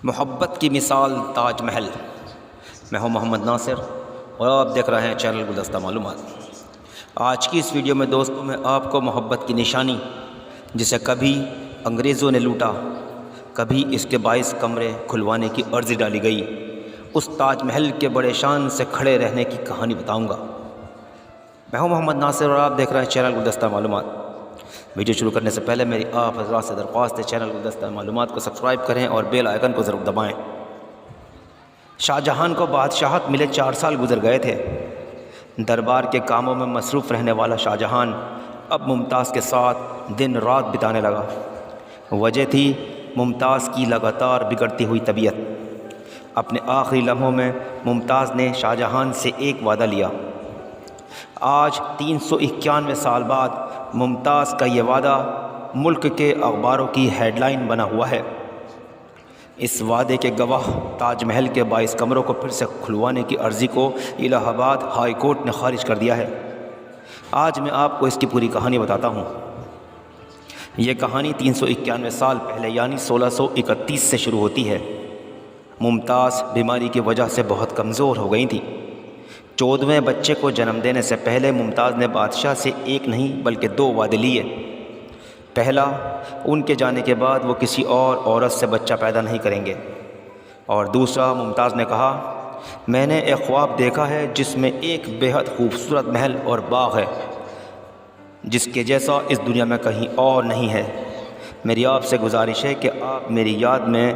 محبت کی مثال تاج محل۔ میں ہوں محمد ناصر اور آپ دیکھ رہے ہیں چینل گلدستہ معلومات۔ آج کی اس ویڈیو میں دوستوں میں آپ کو محبت کی نشانی جسے کبھی انگریزوں نے لوٹا، کبھی اس کے 22 کمرے کھلوانے کی عرضی ڈالی گئی، اس تاج محل کے بڑے شان سے کھڑے رہنے کی کہانی بتاؤں گا۔ میں ہوں محمد ناصر اور آپ دیکھ رہے ہیں چینل گلدستہ معلومات۔ ویڈیو شروع کرنے سے پہلے میری آپ حضرات سے درخواست ہے چینل گلدستہ معلومات کو سبسکرائب کریں اور بیل آئیکن کو ضرور دبائیں۔ شاہ جہان کو بادشاہت ملے 4 سال گزر گئے تھے۔ دربار کے کاموں میں مصروف رہنے والا شاہ جہان اب ممتاز کے ساتھ دن رات بتانے لگا۔ وجہ تھی ممتاز کی لگاتار بگڑتی ہوئی طبیعت۔ اپنے آخری لمحوں میں ممتاز نے شاہ جہان سے ایک وعدہ لیا۔ آج 391 سال بعد ممتاز کا یہ وعدہ ملک کے اخباروں کی ہیڈ لائن بنا ہوا ہے۔ اس وعدے کے گواہ تاج محل کے 22 کمروں کو پھر سے کھلوانے کی عرضی کو الہ آباد ہائی کورٹ نے خارج کر دیا ہے۔ آج میں آپ کو اس کی پوری کہانی بتاتا ہوں۔ یہ کہانی 391 سال پہلے یعنی 1631 سے شروع ہوتی ہے۔ ممتاز بیماری کی وجہ سے بہت کمزور ہو گئی تھی۔ 14ویں بچے کو جنم دینے سے پہلے ممتاز نے بادشاہ سے ایک نہیں بلکہ 2 وعدے لیے۔ پہلا، ان کے جانے کے بعد وہ کسی اور عورت سے بچہ پیدا نہیں کریں گے، اور دوسرا ممتاز نے کہا، میں نے ایک خواب دیکھا ہے جس میں ایک بے حد خوبصورت محل اور باغ ہے جس کے جیسا اس دنیا میں کہیں اور نہیں ہے۔ میری آپ سے گزارش ہے کہ آپ میری یاد میں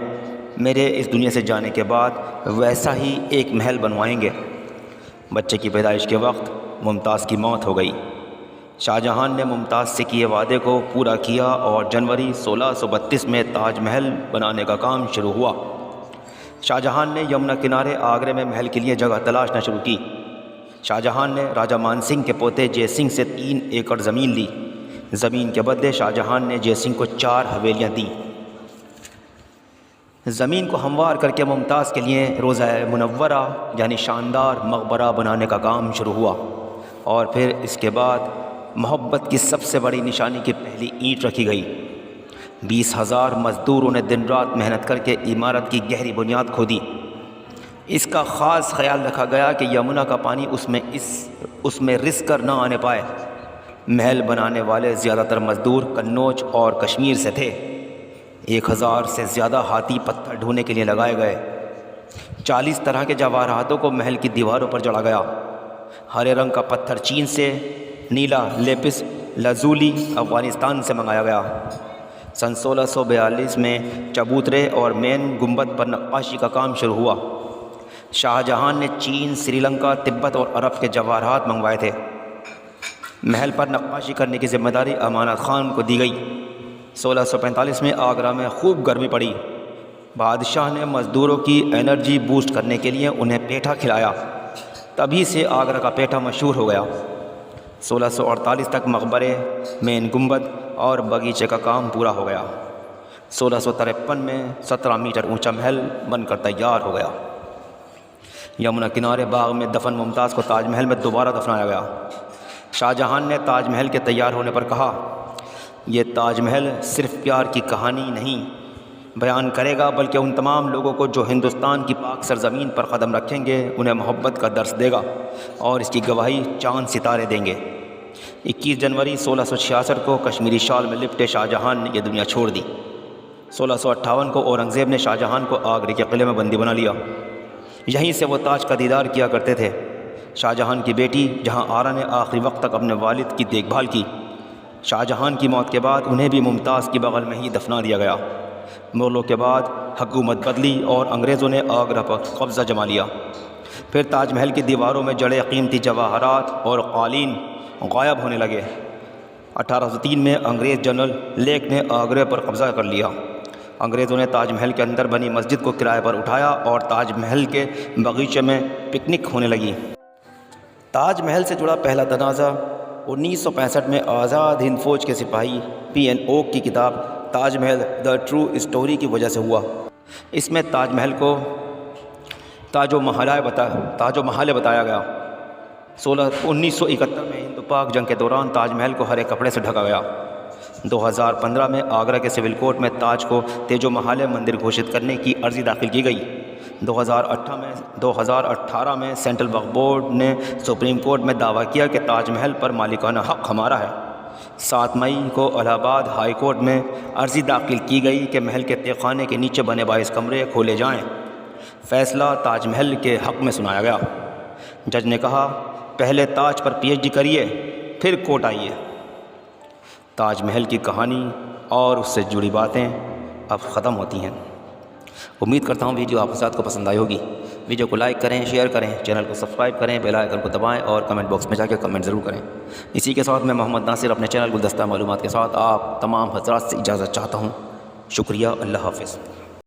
میرے اس دنیا سے جانے کے بعد ویسا ہی ایک محل بنوائیں گے۔ بچے کی پیدائش کے وقت ممتاز کی موت ہو گئی۔ شاہ جہان نے ممتاز سے کیے وعدے کو پورا کیا اور جنوری 1632 میں تاج محل بنانے کا کام شروع ہوا۔ شاہ جہان نے یمنا کنارے آگرے میں محل کے لیے جگہ تلاشنا شروع کی۔ شاہ جہان نے راجہ مان سنگھ کے پوتے جے سنگھ سے 3 ایکڑ زمین لی۔ زمین کے بدلے شاہ جہان نے جے سنگھ کو 4 حویلیاں دیں۔ زمین کو ہموار کر کے ممتاز کے لیے روضہ منورہ یعنی شاندار مقبرہ بنانے کا کام شروع ہوا، اور پھر اس کے بعد محبت کی سب سے بڑی نشانی کی پہلی اینٹ رکھی گئی۔ 20,000 مزدوروں نے دن رات محنت کر کے عمارت کی گہری بنیاد کھودی۔ اس کا خاص خیال رکھا گیا کہ یمنا کا پانی اس میں رس کر نہ آنے پائے۔ محل بنانے والے زیادہ تر مزدور قنوج اور کشمیر سے تھے۔ 1000 سے زیادہ ہاتھی پتھر ڈھونے کے لیے لگائے گئے۔ 40 طرح کے جواہراتوں کو محل کی دیواروں پر جڑا گیا۔ ہرے رنگ کا پتھر چین سے، نیلا لیپس لازولی افغانستان سے منگایا گیا۔ سن 1642 میں چبوترے اور مین گنبد پر نقاشی کا کام شروع ہوا۔ شاہ جہان نے چین، سری لنکا، تبت اور عرب کے جواہرات منگوائے تھے۔ محل پر نقاشی کرنے کی ذمہ داری امانت خان کو دی گئی۔ 1645 میں آگرہ میں خوب گرمی پڑی۔ بادشاہ نے مزدوروں کی انرجی بوسٹ کرنے کے لیے انہیں پیٹھا کھلایا۔ تبھی سے آگرہ کا پیٹھا مشہور ہو گیا۔ 1648 تک مقبرے، مین گنبد اور باغیچے کا کام پورا ہو گیا۔ 1653 میں 17 میٹر اونچا محل بن کر تیار ہو گیا۔ یمنا کنارے باغ میں دفن ممتاز کو تاج محل میں دوبارہ دفنایا گیا۔ شاہ جہان نے تاج محل کے تیار ہونے پر کہا، یہ تاج محل صرف پیار کی کہانی نہیں بیان کرے گا بلکہ ان تمام لوگوں کو جو ہندوستان کی پاک سرزمین پر قدم رکھیں گے انہیں محبت کا درس دے گا، اور اس کی گواہی چاند ستارے دیں گے۔ 21 جنوری 1666 کو کشمیری شال میں لپٹے شاہ جہان نے یہ دنیا چھوڑ دی۔ 1658 کو اورنگزیب نے شاہ جہان کو آگرے کے قلعے میں بندی بنا لیا۔ یہیں سے وہ تاج کا دیدار کیا کرتے تھے۔ شاہ جہان کی بیٹی جہاں آرا نے آخری وقت تک اپنے والد کی دیکھ بھال کی۔ شاہ جہان کی موت کے بعد انہیں بھی ممتاز کی بغل میں ہی دفنا دیا گیا۔ مغلوں کے بعد حکومت بدلی اور انگریزوں نے آگرہ پر قبضہ جما لیا۔ پھر تاج محل کی دیواروں میں جڑے قیمتی جواہرات اور قالین غائب ہونے لگے۔ 1803 میں انگریز جنرل لیک نے آگرہ پر قبضہ کر لیا۔ انگریزوں نے تاج محل کے اندر بنی مسجد کو کرائے پر اٹھایا اور تاج محل کے باغیچے میں پکنک ہونے لگی۔ تاج محل سے جڑا پہلا تنازع 1965 میں آزاد ہند فوج کے سپاہی PN اوک کی کتاب Taj Mahal the true story کی وجہ سے ہوا۔ اس میں تاج محل کو تاج و محل بتایا گیا۔ 1971 میں ہند پاک جنگ کے دوران تاج محل کو ہرے کپڑے سے ڈھکا گیا۔ 2015 میں آگرہ کے سول کورٹ میں تاج کو تیج و محال مندر گھوشت کرنے کی عرضی داخل کی گئی۔ 2018 میں سینٹرل وقف بورڈ نے سپریم کورٹ میں دعویٰ کیا کہ تاج محل پر مالکانہ حق ہمارا ہے۔ 7 مئی کو الہ آباد ہائی کورٹ میں عرضی داخل کی گئی کہ محل کے تہ خانے کے نیچے بنے 22 کمرے کھولے جائیں۔ فیصلہ تاج محل کے حق میں سنایا گیا۔ جج نے کہا، پہلے تاج پر PhD کریے پھر کورٹ آئیے۔ تاج محل کی کہانی اور اس سے جڑی باتیں اب ختم ہوتی ہیں۔ امید کرتا ہوں ویڈیو آپ حضرات کو پسند آئی ہوگی۔ ویڈیو کو لائک کریں، شیئر کریں، چینل کو سبسکرائب کریں، بیل آئیکن کو دبائیں اور کمنٹ باکس میں جا کے کمنٹ ضرور کریں۔ اسی کے ساتھ میں محمد ناصر اپنے چینل گلدستہ معلومات کے ساتھ آپ تمام حضرات سے اجازت چاہتا ہوں۔ شکریہ، اللہ حافظ۔